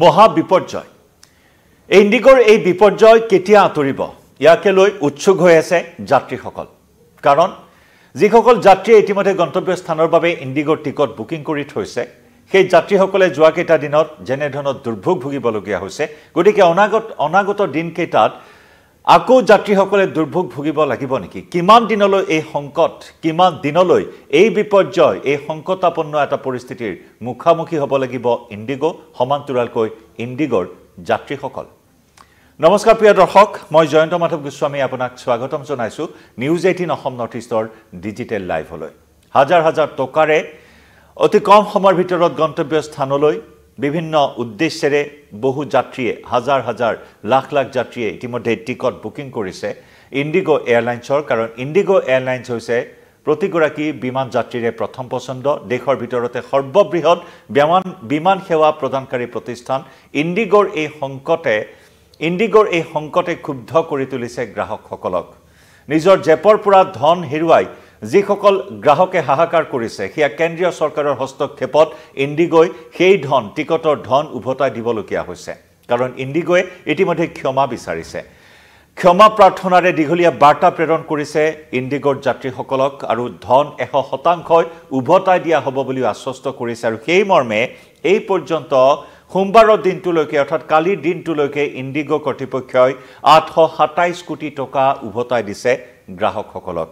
মহা বিপৰ্যয় ইণ্ডিগোৰ এই বিপৰ্যয় কেতিয়া আঁতৰিব ইয়াকে লৈ উৎসুক হৈ আছে যাত্ৰীসকল কাৰণ যিসকল যাত্ৰী ইতিমধ্যে গন্তব্যস্থানৰ বাবে ইণ্ডিগোৰ টিকট বুকিং কৰি থৈছে সেই যাত্ৰীসকলে যোৱা কেইটা দিনত যেনে ধৰণৰ দুৰ্ভোগ ভুগিবলগীয়া হৈছে গতিকে অনাগত দিন কেইটাত আকৌ যাত্ৰীসকলে দুৰ্ভোগ ভুগিব লাগিব নেকি কিমান দিনলৈ এই সংকট কিমান দিনলৈ এই বিপৰ্যয় এই সংকটাপন্ন এটা পৰিস্থিতিৰ মুখামুখি হ'ব লাগিব ইণ্ডিগো সমান্তৰালকৈ ইণ্ডিগোৰ যাত্ৰীসকল নমস্কাৰ প্ৰিয় দৰ্শক মই জয়ন্ত মাধৱ গোস্বামী আপোনাক স্বাগতম জনাইছো নিউজ 18 অসম নৰ্থ ইষ্টৰ ডিজিটেল লাইভলৈ হাজাৰ হাজাৰ টকাৰে অতি কম সময়ৰ ভিতৰত গন্তব্যস্থানলৈ বিভিন্ন উদ্দেশ্যেৰে বহু যাত্ৰীয়ে হাজাৰ হাজাৰ লাখ লাখ যাত্ৰীয়ে ইতিমধ্যে টিকট বুকিং কৰিছে ইণ্ডিগো এয়াৰলাইন্সৰ কাৰণ ইণ্ডিগো এয়াৰলাইন্স হৈছে প্ৰতিগৰাকী বিমান যাত্ৰীৰে প্ৰথম পছন্দ দেশৰ ভিতৰতে সৰ্ববৃহৎ বিমান সেৱা প্ৰদানকাৰী প্ৰতিষ্ঠান ইণ্ডিগোৰ এই সংকটে ক্ষুব্ধ কৰি তুলিছে গ্ৰাহকসকলক নিজৰ জেপৰ পৰা ধন হেৰুৱাই যিসকল গ্ৰাহকে হাহাকাৰ কৰিছে হিয়া কেন্দ্ৰীয় চৰকাৰৰ হস্তক্ষেপত ইণ্ডিগোই সেই ধন টিকটৰ ধন উভতাই দিবলগীয়া হৈছে কাৰণ ইণ্ডিগোয়ে ইতিমধ্যে ক্ষমা বিচাৰিছে ক্ষমা প্ৰাৰ্থনাৰে দীঘলীয়া বাৰ্তা প্ৰেৰণ কৰিছে ইণ্ডিগোৰ যাত্ৰীসকলক আৰু ধন 100% উভতাই দিয়া হ'ব বুলি আশ্বস্ত কৰিছে আৰু সেই মৰ্মে এই পৰ্যন্ত সোমবাৰৰ দিনটোলৈকে অৰ্থাৎ কালিৰ দিনটোলৈকে ইণ্ডিগো কৰ্তৃপক্ষই 827 কোটি টকা উভতাই দিছে গ্ৰাহকসকলক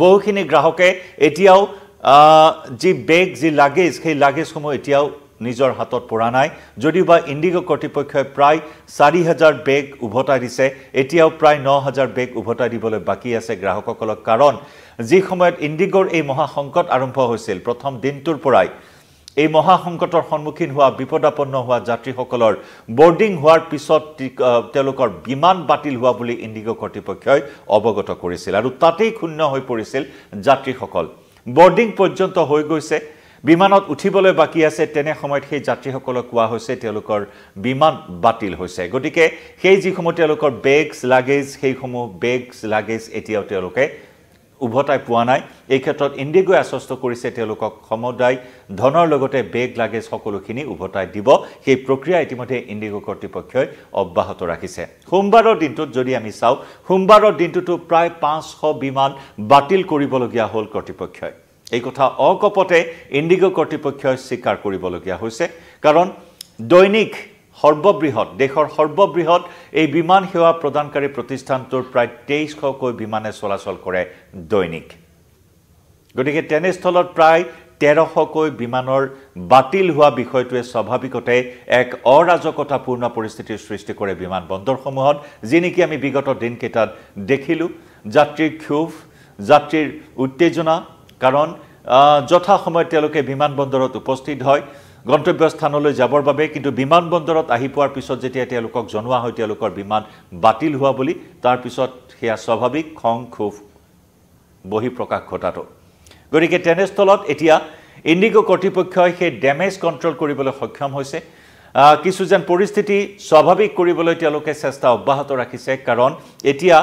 বহুখিনি গ্ৰাহকে এতিয়াও যি বেগ যি লাগেজ সেই লাগেজসমূহ এতিয়াও নিজৰ হাতত পৰা নাই যদিবা ইণ্ডিগো কৰ্তৃপক্ষই প্ৰায় 4000 বেগ উভতাই দিছে এতিয়াও প্ৰায় 9000 বেগ উভতাই দিবলৈ বাকি আছে গ্ৰাহকসকলক কাৰণ যি সময়ত ইণ্ডিগোৰ এই মহা সংকট আৰম্ভ হৈছিল প্ৰথম দিনটোৰ পৰাই এই মহা সংকটৰ সন্মুখীন হোৱা বিপদাপন্ন হোৱা যাত্ৰীসকলৰ বোৰ্ডিং হোৱাৰ পিছত তেওঁলোকৰ বিমান বাতিল হোৱা বুলি ইণ্ডিগো কৰ্তৃপক্ষই অৱগত কৰিছিল আৰু তাতেই শূন্য হৈ পৰিছিল যাত্ৰীসকল বোৰ্ডিং পৰ্যন্ত হৈ গৈছে বিমানত উঠিবলৈ বাকি আছে তেনে সময়ত সেই যাত্ৰীসকলক কোৱা হৈছে তেওঁলোকৰ বিমান বাতিল হৈছে গতিকে সেই যিসমূহ তেওঁলোকৰ বেগছ লাগেজ সেইসমূহ বেগছ লাগেজ এতিয়াও তেওঁলোকে উভতাই পোৱা নাই এই ক্ষেত্ৰত ইণ্ডিগোয়ে আশ্বস্ত কৰিছে তেওঁলোকক সমুদায় ধনৰ লগতে বেগ লাগেজ সকলোখিনি উভতাই দিব সেই প্ৰক্ৰিয়া ইতিমধ্যে ইণ্ডিগো কৰ্তৃপক্ষই অব্যাহত ৰাখিছে সোমবাৰৰ দিনটোত যদি আমি চাওঁ সোমবাৰৰ দিনটোতো প্ৰায় 500 বিমান বাতিল কৰিবলগীয়া হ'ল কৰ্তৃপক্ষই এই কথা অকপতে ইণ্ডিগো কৰ্তৃপক্ষই স্বীকাৰ কৰিবলগীয়া হৈছে কাৰণ দৈনিক দেশৰ সৰ্ববৃহৎ এই বিমান সেৱা প্ৰদানকাৰী প্ৰতিষ্ঠানটোৰ প্ৰায় 2300কৈ বিমানে চলাচল কৰে দৈনিক গতিকে তেনেস্থলত প্ৰায় 1300কৈ বিমানৰ বাতিল হোৱা বিষয়টোৱে স্বাভাৱিকতে এক অৰাজকতাপূৰ্ণ পৰিস্থিতিৰ সৃষ্টি কৰে বিমান বন্দৰসমূহত যি নেকি আমি বিগত দিনকেইটাত দেখিলো যাত্ৰীৰ ক্ষোভ যাত্ৰীৰ উত্তেজনা কাৰণ যথা সময়ত তেওঁলোকে বিমান বন্দৰত উপস্থিত হয় গন্তব্যস্থানলৈ যাবৰ বাবে কিন্তু বিমান বন্দৰত আহি পোৱাৰ পিছত যেতিয়া তেওঁলোকক জনোৱা হয় তেওঁলোকৰ বিমান বাতিল হোৱা বুলি তাৰ পিছত হেয়া স্বাভাৱিক খং ক্ষোভ বহি প্ৰকাশ ঘটাটো গতিকে তেনেস্থলত এতিয়া ইণ্ডিগো কৰ্তৃপক্ষই সেই ডেমেজ কণ্ট্ৰোল কৰিবলৈ সক্ষম হৈছে কিছু যেন পৰিস্থিতি স্বাভাৱিক কৰিবলৈ তেওঁলোকে চেষ্টা অব্যাহত ৰাখিছে কাৰণ এতিয়া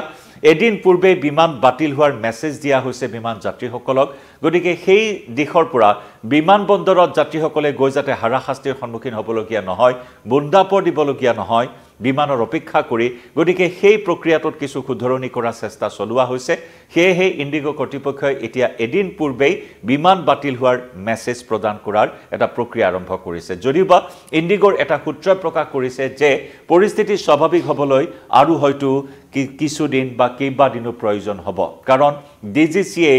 এদিন পূৰ্বে বিমান বাতিল হোৱাৰ মেছেজ দিয়া হৈছে বিমান যাত্ৰীসকলক গতিকে সেই দিশৰ পৰা বিমান বন্দৰত যাত্ৰীসকলে গৈ যাতে হাৰাশাস্তিৰ সন্মুখীন হ'বলগীয়া নহয় বুন্দাপৰ দিবলগীয়া নহয় বিমানৰ অপেক্ষা কৰি গতিকে সেই প্ৰক্ৰিয়াটোত কিছু শুধৰণি কৰাৰ চেষ্টা চলোৱা হৈছে সেয়েহে ইণ্ডিগো কৰ্তৃপক্ষই এতিয়া এদিন পূৰ্বেই বিমান বাতিল হোৱাৰ মেছেজ প্ৰদান কৰাৰ এটা প্ৰক্ৰিয়া আৰম্ভ কৰিছে যদিওবা ইণ্ডিগোৰ এটা সূত্ৰই প্ৰকাশ কৰিছে যে পৰিস্থিতি স্বাভাৱিক হ'বলৈ আৰু হয়তো কিছুদিন বা কেইবাদিনো প্ৰয়োজন হ'ব কাৰণ ডিজিচিএ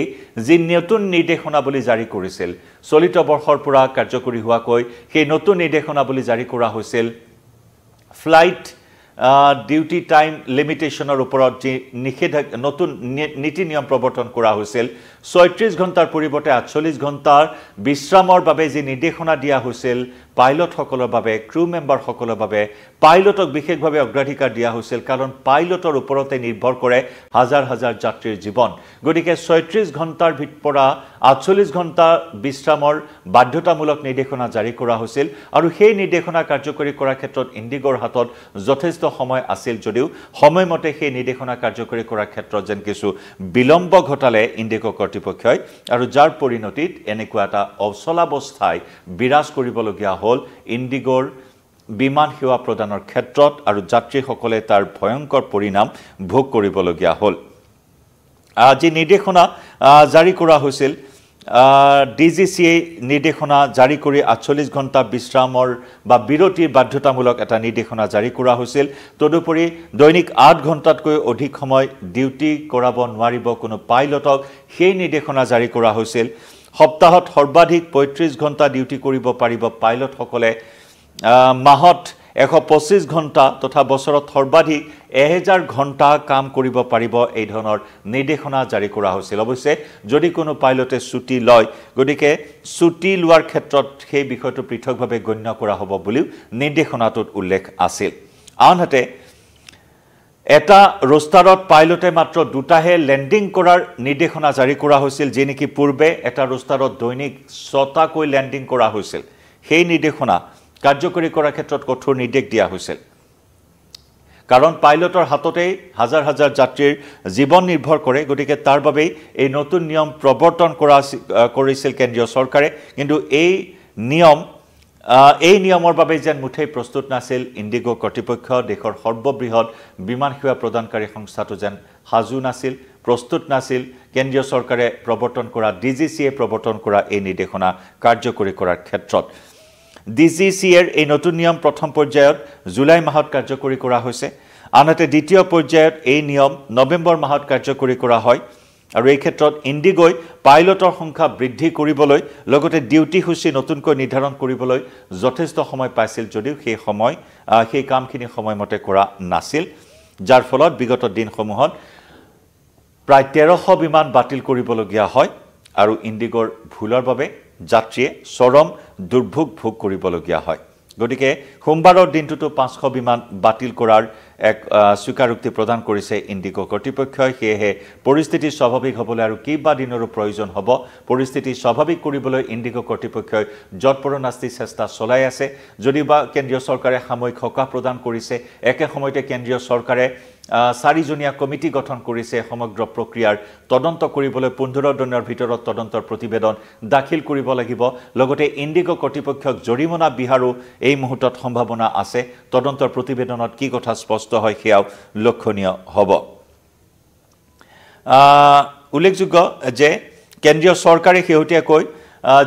যি নতুন নিৰ্দেশনাৱলী জাৰি কৰিছিল চলিত বৰ্ষৰ পৰা কাৰ্যকৰী হোৱাকৈ সেই নতুন নিৰ্দেশনাৱলী জাৰি কৰা হৈছিল ফ্লাইট ডিউটি টাইম লিমিটেশনৰ ওপৰত যি নতুন নীতি নিয়ম প্ৰৱৰ্তন কৰা হৈছিল 36 ঘণ্টাৰ পৰিৱৰ্তে 48 ঘণ্টাৰ বিশ্ৰামৰ বাবে যি নিৰ্দেশনা দিয়া হৈছিল পাইলট সকলৰ বাবে ক্ৰু মেম্বাৰ সকলৰ বাবে পাইলটক বিশেষভাৱে অগ্ৰাধিকাৰ দিয়া হৈছিল কাৰণ পাইলটৰ ওপৰতে নিৰ্ভৰ কৰে হাজাৰ হাজাৰ যাত্ৰীৰ জীৱন গতিকে 36 ঘণ্টাৰ পৰা 48 ঘণ্টা বিশ্ৰামৰ বাধ্যতামূলক নিৰ্দেশনা জাৰি কৰা হৈছিল আৰু সেই নিৰ্দেশনা কাৰ্যকৰী কৰাৰ ক্ষেত্ৰত ইণ্ডিগোৰ হাতত যথেষ্ট সময় আছিল যদিও সময়মতে সেই নিৰ্দেশনা কাৰ্যকৰী কৰাৰ ক্ষেত্ৰত যেন কিছু বিলম্ব ঘটালে ইণ্ডিগো কৰ্তৃপক্ষই আৰু যাৰ পৰিণতিত এনেকুৱা এটা অচলাৱস্থাই বিৰাজ কৰিবলগীয়া হ'ল ইণ্ডিগোৰ বিমান সেৱা প্ৰদানৰ ক্ষেত্ৰত আৰু যাত্ৰীসকলে তাৰ ভয়ংকৰ পৰিণাম ভোগ কৰিবলগীয়া হ'ল আজি নিৰ্দেশনা জাৰি কৰা হৈছিল ডিজিচিএ নিৰ্দেশনা জাৰি কৰি 48 ঘণ্টা বিশ্ৰামৰ বা বিৰতিৰ বাধ্যতামূলক এটা নিৰ্দেশনা জাৰি কৰা হৈছিল তদুপৰি দৈনিক 8 ঘণ্টাতকৈ অধিক সময় ডিউটি কৰাব নোৱাৰিব কোনো পাইলটক সেই নিৰ্দেশনা জাৰি কৰা হৈছিল সপ্তাহত সৰ্বাধিক 35 ঘণ্টা ডিউটি কৰিব পাৰিব পাইলটসকলে মাহত 125 ঘণ্টা তথা বছৰত সৰ্বাধিক 1000 ঘণ্টা কাম কৰিব পাৰিব এই ধৰণৰ নিৰ্দেশনা জাৰি কৰা হৈছিল অৱশ্যে যদি কোনো পাইলটে ছুটি লয় গতিকে ছুটি লোৱাৰ ক্ষেত্ৰত সেই বিষয়টো পৃথকভাৱে গণ্য কৰা হ'ব বুলিও নিৰ্দেশনাটোত উল্লেখ আছিল আনহাতে এটা ৰোস্টাৰত পাইলটে মাত্ৰ দুটাহে লেন্ডিং কৰাৰ নিৰ্দেশনা জাৰি কৰা হৈছিল যে নেকি পূৰ্বে এটা ৰোস্টাৰত দৈনিক 6টাকৈ লেন্ডিং কৰা হৈছিল সেই নিৰ্দেশনা কাৰ্যকৰী কৰাৰ ক্ষেত্ৰত কঠোৰ নিৰ্দেশ দিয়া হৈছিল কাৰণ পাইলটৰ হাততে হাজাৰ হাজাৰ যাত্ৰীৰ জীৱন নিৰ্ভৰ কৰে গতিকে তাৰ বাবে এই নতুন নিয়ম প্ৰৱৰ্তন কৰিছিল কেন্দ্ৰীয় চৰকাৰে কিন্তু এই নিয়মৰ বাবে যেন মুঠেই প্ৰস্তুত নাছিল ইণ্ডিগো কৰ্তৃপক্ষ দেশৰ সৰ্ববৃহৎ বিমান সেৱা প্ৰদানকাৰী সংস্থাটো যেন সাজু নাছিল প্ৰস্তুত নাছিল কেন্দ্ৰীয় চৰকাৰে প্ৰৱৰ্তন কৰা ডিজিচিএ প্ৰৱৰ্তন কৰা এই নিৰ্দেশনা কাৰ্যকৰী কৰাৰ ক্ষেত্ৰত ডিজিচিএৰ এই নতুন নিয়ম প্ৰথম পৰ্যায়ত জুলাই মাহত কাৰ্যকৰী কৰা হৈছে আনহাতে দ্বিতীয় পৰ্যায়ত এই নিয়ম নৱেম্বৰ মাহত কাৰ্যকৰী কৰা হয় আৰু এই ক্ষেত্ৰত ইণ্ডিগোই পাইলটৰ সংখ্যা বৃদ্ধি কৰিবলৈ লগতে ডিউটি সূচী নতুনকৈ নিৰ্ধাৰণ কৰিবলৈ যথেষ্ট সময় পাইছিল যদিও সেই কামখিনি সময়মতে কৰা নাছিল যাৰ ফলত বিগত দিনসমূহত প্ৰায় 1300 বিমান বাতিল কৰিবলগীয়া হয় আৰু ইণ্ডিগোৰ ভুলৰ বাবে যাত্ৰীয়ে চৰম দুৰ্ভোগ ভোগ কৰিবলগীয়া হয় গতিকে সোমবাৰৰ দিনটোতো 500 বিমান বাতিল কৰাৰ এক স্বীকাৰোক্তি প্ৰদান কৰিছে ইণ্ডিগো কৰ্তৃপক্ষই সেয়েহে পৰিস্থিতি স্বাভাৱিক হ'বলৈ আৰু কিবা দিনৰো প্ৰয়োজন হ'ব পৰিস্থিতি স্বাভাৱিক কৰিবলৈ ইণ্ডিগো কৰ্তৃপক্ষই যৎপৰোনাস্তি চেষ্টা চলাই আছে যদিবা কেন্দ্ৰীয় চৰকাৰে সাময়িক সকাহ প্ৰদান কৰিছে একে সময়তে কেন্দ্ৰীয় চৰকাৰে 4জনীয়া কমিটি গঠন কৰিছে সমগ্ৰ প্ৰক্ৰিয়াৰ তদন্ত কৰিবলৈ 15 দিনৰ ভিতৰত তদন্তৰ প্ৰতিবেদন দাখিল কৰিব লাগিব লগতে ইণ্ডিগো কৰ্তৃপক্ষক জৰিমনা বিহাৰো এই মুহূৰ্তত সম্ভাৱনা আছে তদন্তৰ প্ৰতিবেদনত কি কথা স্পষ্ট হয় সেয়াও লক্ষণীয় হ'ব উল্লেখযোগ্য যে কেন্দ্ৰীয় চৰকাৰে শেহতীয়াকৈ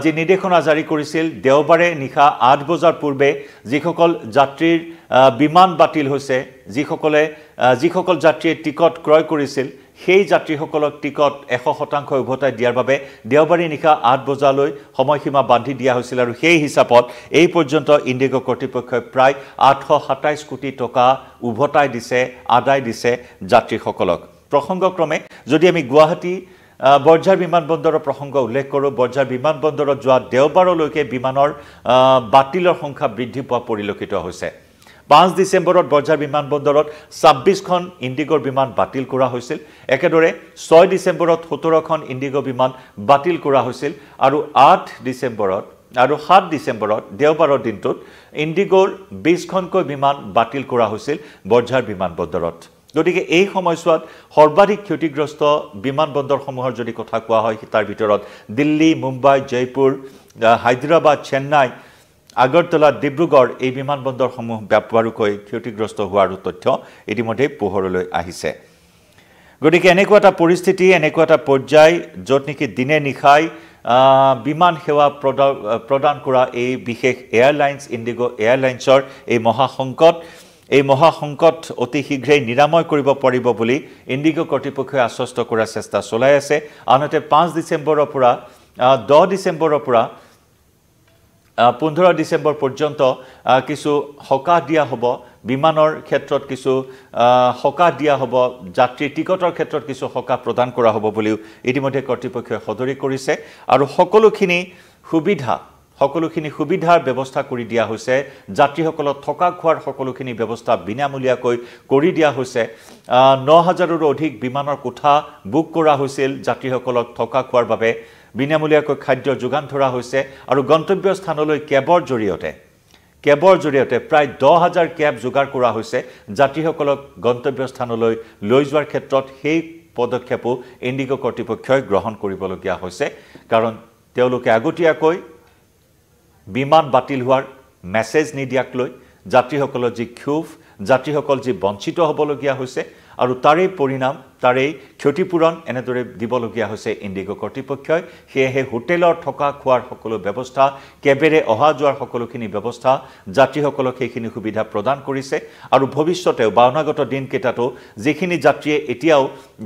যি নিৰ্দেশনা জাৰি কৰিছিল দেওবাৰে নিশা 8 বজাৰ পূৰ্বে যিসকল যাত্ৰীৰ বিমান বাতিল হৈছে যিসকল যাত্ৰীয়ে টিকট ক্ৰয় কৰিছিল সেই যাত্ৰীসকলক টিকট 100% উভতাই দিয়াৰ বাবে দেওবাৰে নিশা 8 বজালৈ সময়সীমা বান্ধি দিয়া হৈছিল আৰু সেই হিচাপত এই পৰ্যন্ত ইণ্ডিগো কৰ্তৃপক্ষই প্ৰায় 827 কোটি টকা উভতাই দিছে আদায় দিছে যাত্ৰীসকলক প্ৰসংগক্ৰমে যদি আমি গুৱাহাটী বৰঝাৰ বিমানবন্দৰৰ প্ৰসংগ উল্লেখ কৰোঁ বৰঝাৰ বিমানবন্দৰত যোৱা দেওবাৰলৈকে বিমানৰ বাতিলৰ সংখ্যা বৃদ্ধি পোৱা পৰিলক্ষিত হৈছে 5 ডিচেম্বৰত বৰঝাৰ বিমানবন্দৰত 26খন ইণ্ডিগোৰ বিমান বাতিল কৰা হৈছিল একেদৰে 6 ডিচেম্বৰত 17খন ইণ্ডিগো বিমান বাতিল কৰা হৈছিল আৰু 8 ডিচেম্বৰত আৰু 7 ডিচেম্বৰত দেওবাৰৰ দিনটোত ইণ্ডিগোৰ 20খনকৈ বিমান বাতিল কৰা হৈছিল বৰঝাৰ বিমানবন্দৰত গতিকে এই সময়ছোৱাত সৰ্বাধিক ক্ষতিগ্ৰস্ত বিমানবন্দৰসমূহৰ যদি কথা কোৱা হয় তাৰ ভিতৰত দিল্লী মুম্বাই জয়পুৰ হায়দৰাবাদ চেন্নাই আগৰতলা ডিব্ৰুগড় এই বিমানবন্দৰসমূহ ব্যাপকভাৱে ক্ষতিগ্ৰস্ত হোৱাৰ তথ্য ইতিমধ্যে পোহৰলৈ আহিছে গতিকে এনেকুৱা এটা পৰিস্থিতি এনেকুৱা এটা পৰ্যায় য'ত নেকি দিনে নিশাই বিমান সেৱা প্ৰদান কৰা এই বিশেষ এয়াৰলাইন্স ইণ্ডিগো এয়াৰলাইন্সৰ এই মহাসংকট অতি শীঘ্ৰেই নিৰাময় কৰিব পাৰিব বুলি ইণ্ডিগো কৰ্তৃপক্ষই আশ্বস্ত কৰাৰ চেষ্টা চলাই আছে আনহাতে 5 ডিচেম্বৰৰ পৰা 10 ডিচেম্বৰৰ পৰা 15 ডিচেম্বৰ পৰ্যন্ত কিছু সকাহ দিয়া হ'ব বিমানৰ ক্ষেত্ৰত কিছু সকাহ দিয়া হ'ব যাত্ৰী টিকটৰ ক্ষেত্ৰত কিছু সকাহ প্ৰদান কৰা হ'ব বুলিও ইতিমধ্যে কৰ্তৃপক্ষই সদৰি কৰিছে আৰু সকলোখিনি সুবিধাৰ ব্যৱস্থা কৰি দিয়া হৈছে যাত্ৰীসকলক থকা খোৱাৰ সকলোখিনি ব্যৱস্থা বিনামূলীয়াকৈ কৰি দিয়া হৈছে 9000ৰো অধিক বিমানৰ কোঠা বুক কৰা হৈছিল যাত্ৰীসকলক থকা খোৱাৰ বাবে বিনামূলীয়াকৈ খাদ্য যোগান ধৰা হৈছে আৰু গন্তব্য স্থানলৈ কেবৰ জৰিয়তে প্ৰায় 10000 কেব যোগাৰ কৰা হৈছে যাত্ৰীসকলক গন্তব্য স্থানলৈ লৈ যোৱাৰ ক্ষেত্ৰত সেই পদক্ষেপো ইণ্ডিগো কৰ্তৃপক্ষই গ্ৰহণ কৰিবলগীয়া হৈছে কাৰণ তেওঁলোকে আগতীয়াকৈ বিমান বাতিল হোৱাৰ মেছেজ নিদিয়াকলৈ যাত্ৰীসকলৰ যি ক্ষোভ যাত্ৰীসকল যি বঞ্চিত হ'বলগীয়া হৈছে আৰু তাৰে পৰিণাম তাৰে ক্ষতিপূৰণ এনেদৰে দিবলগীয়া হৈছে ইণ্ডিগো কৰ্তৃপক্ষই সেয়েহে হোটেলৰ থকা খোৱাৰ সকলো ব্যৱস্থা কেবেৰে অহা যোৱাৰ সকলোখিনি ব্যৱস্থা যাত্ৰীসকলক সেইখিনি সুবিধা প্ৰদান কৰিছে আৰু ভৱিষ্যতেও বা অনাগত দিনকেইটাতো যিখিনি যাত্ৰীয়ে এতিয়াও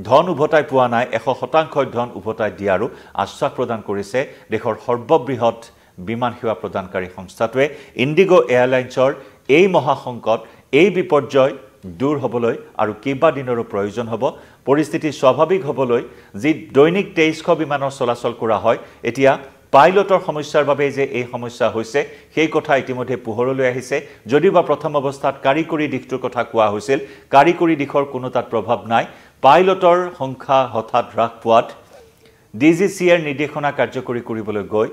ধন উভতাই পোৱা নাই 100% ধন উভতাই দিয়াৰো আশ্বাস প্ৰদান কৰিছে দেশৰ সৰ্ববৃহৎ বিমান সেৱা প্ৰদানকাৰী সংস্থাটোৱে ইণ্ডিগো এয়াৰলাইন্সৰ এই মহাসংকট এই বিপৰ্যয় দূৰ হ'বলৈ আৰু কেইবা দিনৰো প্ৰয়োজন হ'ব পৰিস্থিতি স্বাভাৱিক হ'বলৈ যি দৈনিক 2300 বিমানৰ চলাচল কৰা হয় এতিয়া পাইলটৰ সমস্যাৰ বাবে যে এই সমস্যা হৈছে সেই কথা ইতিমধ্যে পোহৰলৈ আহিছে যদিও বা প্ৰথম অৱস্থাত কাৰিকৰী দিশটোৰ কথা কোৱা হৈছিল কাৰিকৰী দিশৰ কোনো তাত প্ৰভাৱ নাই পাইলটৰ সংখ্যা হঠাৎ হ্ৰাস পোৱাত ডিজিচিএৰ নিৰ্দেশনা কাৰ্যকৰী কৰিবলৈ গৈ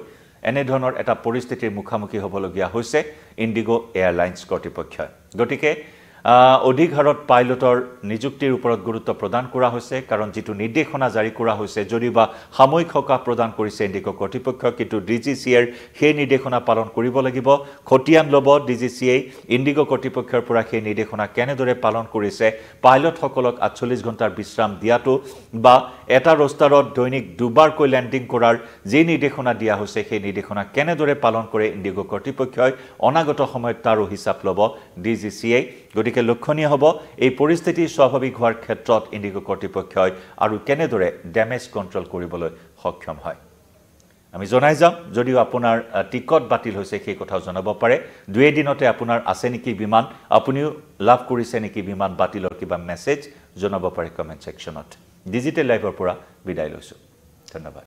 এনে ধৰণৰ এটা পৰিস্থিতিৰ মুখামুখি হ'বলগীয়া হৈছে ইণ্ডিগো এয়াৰলাইন্স কৰ্তৃপক্ষই গতিকে অধিক হাৰত পাইলটৰ নিযুক্তিৰ ওপৰত গুৰুত্ব প্ৰদান কৰা হৈছে কাৰণ যেটো নিৰ্দেশনা জাৰি কৰা হৈছে যদিও বা সাময়িক সকাহ প্ৰদান কৰিছে ইণ্ডিগো কৰ্তৃপক্ষ কিন্তু ডিজিচিএৰ সেই নিৰ্দেশনা পালন কৰিব লাগিব খতিয়ান ল'ব ডিজিচিএ ইণ্ডিগো কৰ্তৃপক্ষৰ পৰা সেই নিৰ্দেশনা কেনেদৰে পালন কৰিছে পাইলটসকলক 48 ঘণ্টাৰ বিশ্ৰাম দিয়াটো বা এটা ৰস্তাৰত দৈনিক দুবাৰকৈ লেণ্ডিং কৰাৰ যি নিৰ্দেশনা দিয়া হৈছে সেই নিৰ্দেশনা কেনেদৰে পালন কৰে ইণ্ডিগো কৰ্তৃপক্ষই অনাগত সময়ত তাৰো হিচাপ ল'ব ডিজিচিএ গতিকে লক্ষণীয় হ'ব এই পৰিস্থিতি স্বাভাৱিক হোৱাৰ ক্ষেত্ৰত ইণ্ডিগো কৰ্তৃপক্ষই আৰু কেনেদৰে ড্যামেজ কন্ট্ৰোল কৰিবলৈ সক্ষম হয় আমি জনাই যাম যদিও আপোনাৰ টিকট বাতিল হৈছে সেই কথাও জনাব পাৰে দুই দিনতে আপোনাৰ আছে নেকি বিমান আপুনিও লাভ কৰিছে নেকি বিমান বাতিলৰ কিবা মেছেজ জনাব পাৰে কমেন্ট সেকশনত ডিজিটেল লাইভৰ পৰা বিদায় লৈছো ধন্যবাদ